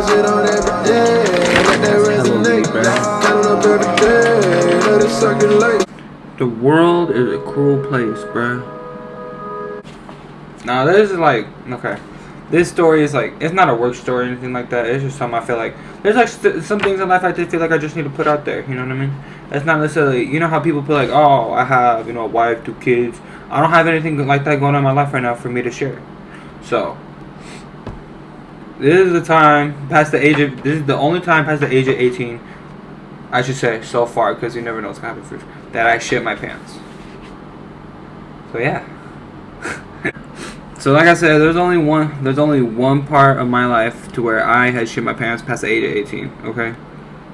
Shit on every day, let that resonate. Count up every day, let it circulate. The world is a cruel place, bruh. Now this is like, okay, this story is like, it's not a work story or anything like that. It's just something I feel like there's like some things in life I feel like I just need to put out there. You know what I mean? It's not necessarily, you know how people put like, oh, I have, you know, a wife, 2 kids. I don't have anything like that going on in my life right now for me to share. So this is the time past the age of, this is the only time past the age of 18, I should say, so far, because you never know what's gonna happen first, that I shit my pants. So yeah. So like I said, there's only one part of my life to where I had shit my pants past the age of 18, okay?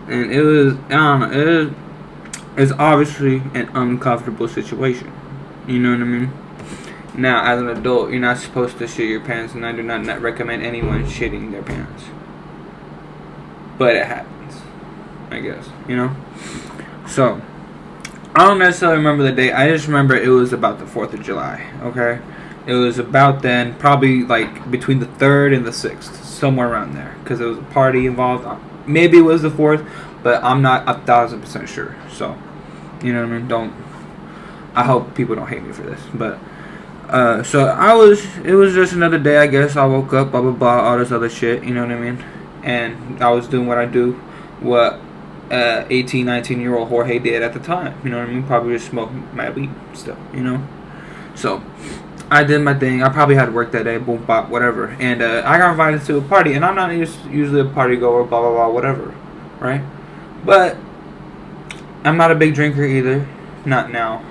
And it was, I don't know, it's obviously an uncomfortable situation. You know what I mean? Now, as an adult, you're not supposed to shit your pants, and I do not recommend anyone shitting their pants. But it happens, I guess, you know? So, I don't necessarily remember the date. I just remember it was about the 4th of July, okay? It was about then, probably like between the 3rd and the 6th, somewhere around there. Because there was a party involved. Maybe it was the 4th, but I'm not 1,000% sure. So, you know what I mean? I hope people don't hate me for this, but... so it was just another day, I guess. I woke up, blah, blah, blah, all this other shit, you know what I mean? And I was doing what I do, what 18, 19-year-old Jorge did at the time, you know what I mean? Probably just smoking my weed still, you know? So, I did my thing. I probably had work that day, boom, bop, whatever. And I got invited to a party, and I'm not usually a party goer, blah, blah, blah, whatever, right? But I'm not a big drinker either. Not now.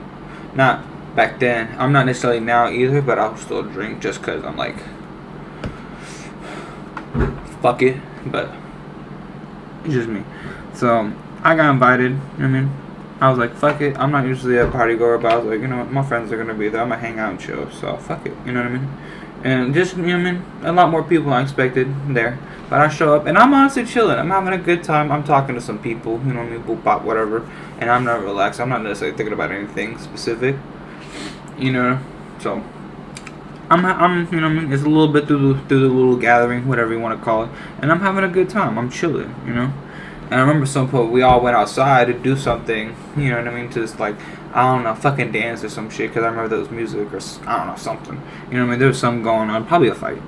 Not back then. I'm not necessarily now either, but I'll still drink just because I'm like, fuck it. But it's just me. So I got invited. You know what I mean? I was like, fuck it. I'm not usually a party goer, but I was like, you know what? My friends are going to be there. I'm going to hang out and chill. So fuck it. You know what I mean? And just, you know what I mean? A lot more people than I expected there. But I show up, and I'm honestly chilling. I'm having a good time. I'm talking to some people. You know what I mean? Boop, bop, whatever. And I'm not relaxed. I'm not necessarily thinking about anything specific. You know, so I'm you know what I mean, it's a little bit through the little gathering, whatever you want to call it, and I'm having a good time. I'm chilling, you know. And I remember some point we all went outside to do something, you know what I mean, to just like, I don't know, fucking dance or some shit, because I remember there was music or I don't know, something, you know what I mean. There was something going on, probably a fight,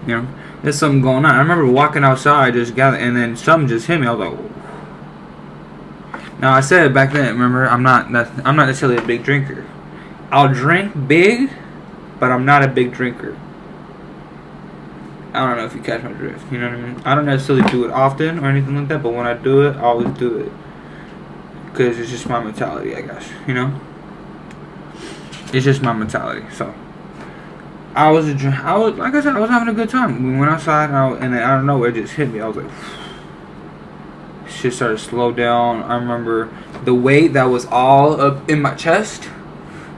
you know. There's something going on. I remember walking outside, just gathering, and then something just hit me. I was like, whoa. Now I said back then, remember, I'm not necessarily a big drinker. I'll drink big, but I'm not a big drinker. I don't know if you catch my drift. You know what I mean? I don't necessarily do it often or anything like that, but when I do it, I always do it. Because it's just my mentality, I guess. You know? It's just my mentality. So, I was like I said, I was having a good time. We went outside, and then out of nowhere, it just hit me. I was like, shit started to slow down. I remember the weight that was all up in my chest.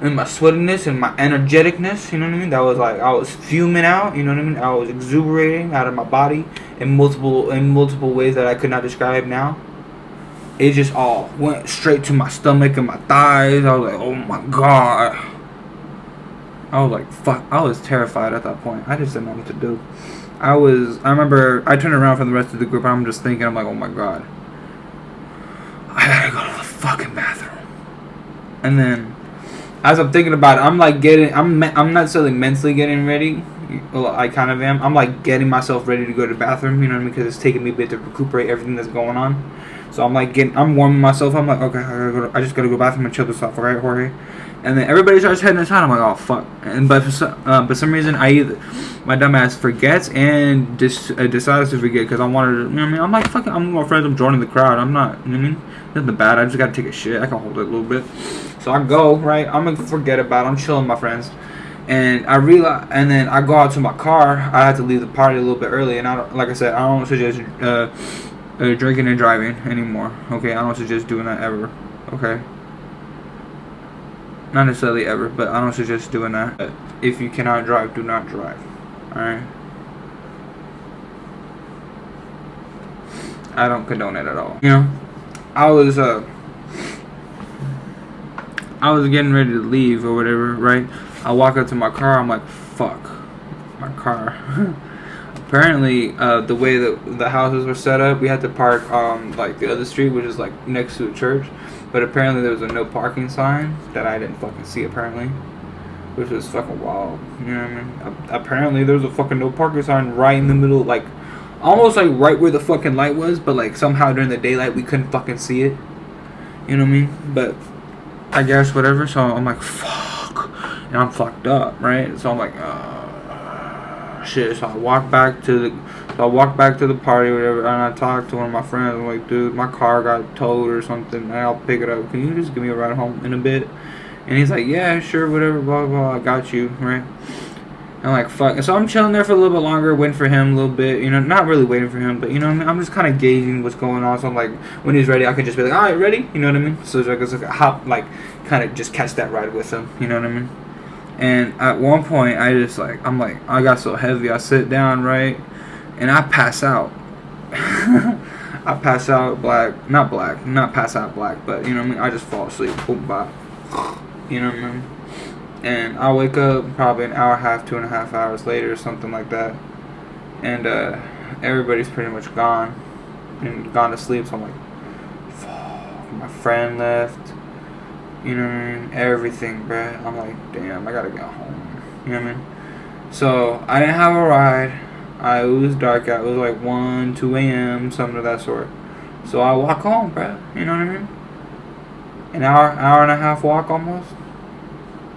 And my sweatiness and my energeticness, you know what I mean? That was like, I was fuming out, you know what I mean? I was exuberating out of my body in multiple ways that I could not describe now. It just all went straight to my stomach and my thighs. I was like, oh my god. I was like, fuck. I was terrified at that point. I just didn't know what to do. I remember, I turned around from the rest of the group, and I'm just thinking, I'm like, oh my god. I gotta go to the fucking bathroom. And then, as I'm thinking about it, I'm like I'm not necessarily mentally getting ready. Well, I kind of am. I'm like getting myself ready to go to the bathroom, you know what I mean? Because it's taking me a bit to recuperate everything that's going on. So I'm like I'm warming myself. I'm like, okay, I just gotta go to the bathroom and chill this off, alright, Jorge? And then everybody starts heading inside. I'm like, oh fuck. And but for some reason, my dumb ass forgets and decides to forget because I wanted to, you know what I mean? I'm like, fuck it, I'm with my friends. I'm joining the crowd. I'm not, you know what I mean? Nothing bad. I just gotta take a shit. I can hold it a little bit. So I go, right? I'm gonna forget about it. I'm chilling with my friends. And I realize, and then I go out to my car. I had to leave the party a little bit early. And like I said, I don't suggest drinking and driving anymore. Okay? I don't suggest doing that ever. Okay? Not necessarily ever, but I don't suggest doing that. If you cannot drive, do not drive. Alright? I don't condone it at all. You know? I was getting ready to leave or whatever, right? I walk up to my car, I'm like, fuck. My car. Apparently, the way that the houses were set up, we had to park like the other street, which is like next to a church. But apparently, there was a no parking sign that I didn't fucking see. Apparently, which was fucking wild. You know what I mean? Apparently, there was a fucking no parking sign right in the middle, like almost like right where the fucking light was. But like somehow during the daylight, we couldn't fucking see it. You know what I mean? But I guess whatever. So I'm like, fuck, and I'm fucked up, right? So I'm like, shit. So I walk back to the party or whatever, and I talk to one of my friends. I'm like, dude, my car got towed or something, and I'll pick it up. Can you just give me a ride home in a bit? And he's like, yeah, sure, whatever, blah blah. I got you, right? I'm like, fuck. And so I'm chilling there for a little bit longer, waiting for him a little bit. You know, not really waiting for him, but you know what I mean? I'm just kind of gauging what's going on. So I'm like, when he's ready, I can just be like, all right, ready? You know what I mean? So it's like a hop, like, kind of just catch that ride with him. You know what I mean? And at one point, I'm like, I got so heavy. I sit down, right? And I pass out. I pass out not pass out black, but you know what I mean? I just fall asleep. Boom, bop. You know what I mean? And I wake up probably an hour and a half, 2.5 hours later, or something like that. And everybody's pretty much gone and gone to sleep. So I'm like, fuck, my friend left. You know what I mean? Everything, bruh. I'm like, damn, I gotta get home. You know what I mean? So I didn't have a ride. It was dark out. It was like 1, 2 a.m., something of that sort. So I walk home, bruh. You know what I mean? An hour and a half walk almost.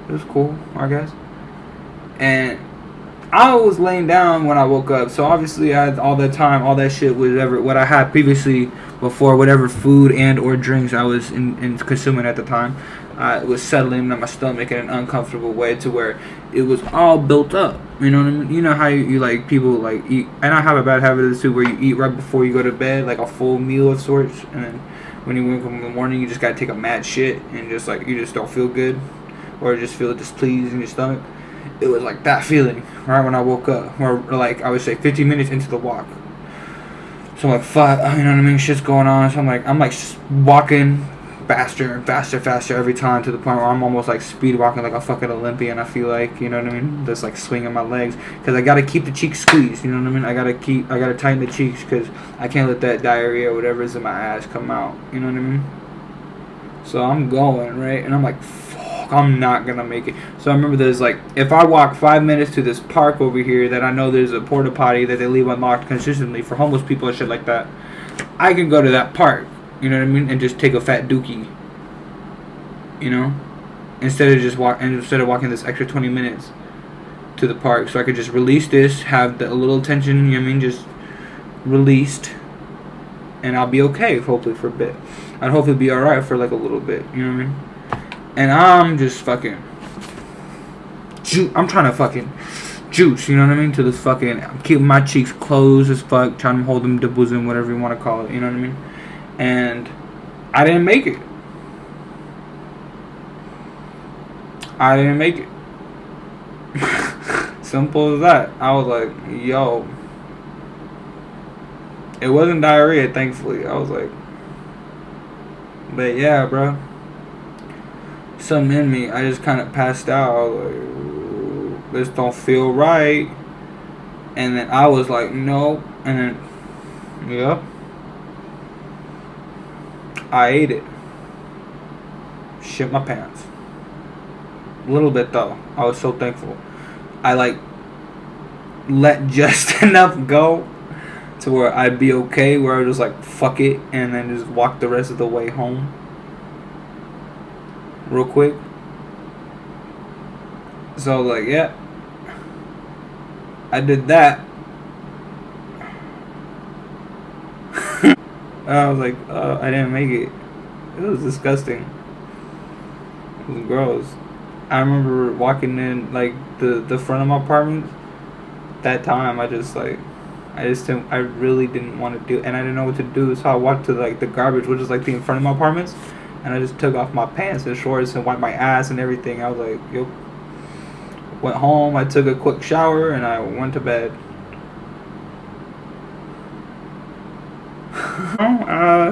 It was cool, I guess. And I was laying down when I woke up, so obviously I had all that time, all that shit, whatever what I had previously before, whatever food and or drinks I was in consuming at the time, it was settling in my stomach in an uncomfortable way to where it was all built up. You know what I mean? You know how you like people like eat, and I have a bad habit of this too, where you eat right before you go to bed, like a full meal of sorts, and then when you wake up in the morning, you just gotta take a mad shit and just like you just don't feel good, or just feel displeased in your stomach. It was like that feeling right when I woke up, or like I would say 15 minutes into the walk. So I'm like, fuck, you know what I mean? Shit's going on. So I'm like walking faster and faster every time, to the point where I'm almost like speed walking like a fucking Olympian. I feel like, you know what I mean? Just like swinging my legs, because I gotta keep the cheeks squeezed. You know what I mean? I gotta tighten the cheeks, because I can't let that diarrhea or whatever is in my ass come out. You know what I mean? So I'm going, right, and I'm like, fuck, I'm not gonna make it. So I remember there's like, if I walk 5 minutes to this park over here that I know there's a porta potty that they leave unlocked consistently for homeless people and shit like that, I can go to that park, you know what I mean, and just take a fat dookie, you know, instead of walking this extra 20 minutes to the park. So I could just release this, have a little tension, you know what I mean, just released, and I'll be okay, hopefully, for a bit. I'd hopefully be alright for like a little bit, you know what I mean? And I'm just fucking I'm trying to fucking juice, you know what I mean? To this fucking, I'm keeping my cheeks closed as fuck, trying to hold them dimples in, whatever you want to call it, you know what I mean? And I didn't make it. Simple as that. I was like, yo. It wasn't diarrhea, thankfully. I was like, but yeah, bro. Something in me, I just kind of passed out. I was like, this don't feel right. And then I was like, no. And then, yep. I ate it. Shit my pants. A little bit though. I was so thankful. I like let just enough go to where I'd be okay, where I was like, fuck it, and then just walk the rest of the way home real quick. So like, yeah, I did that. I was like, I didn't make it. It was disgusting. It was gross. I remember walking in like the front of my apartment. That time I really didn't want to do, and I didn't know what to do. So I walked to like the garbage, which is like the in front of my apartments, and I just took off my pants and shorts and wiped my ass and everything. I was like, yo. Went home. I took a quick shower and I went to bed.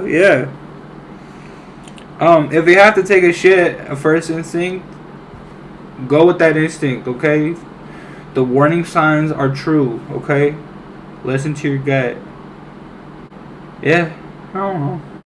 Yeah. If you have to take a shit, a first instinct, go with that instinct, okay? The warning signs are true, okay? Listen to your gut. Yeah, I don't know.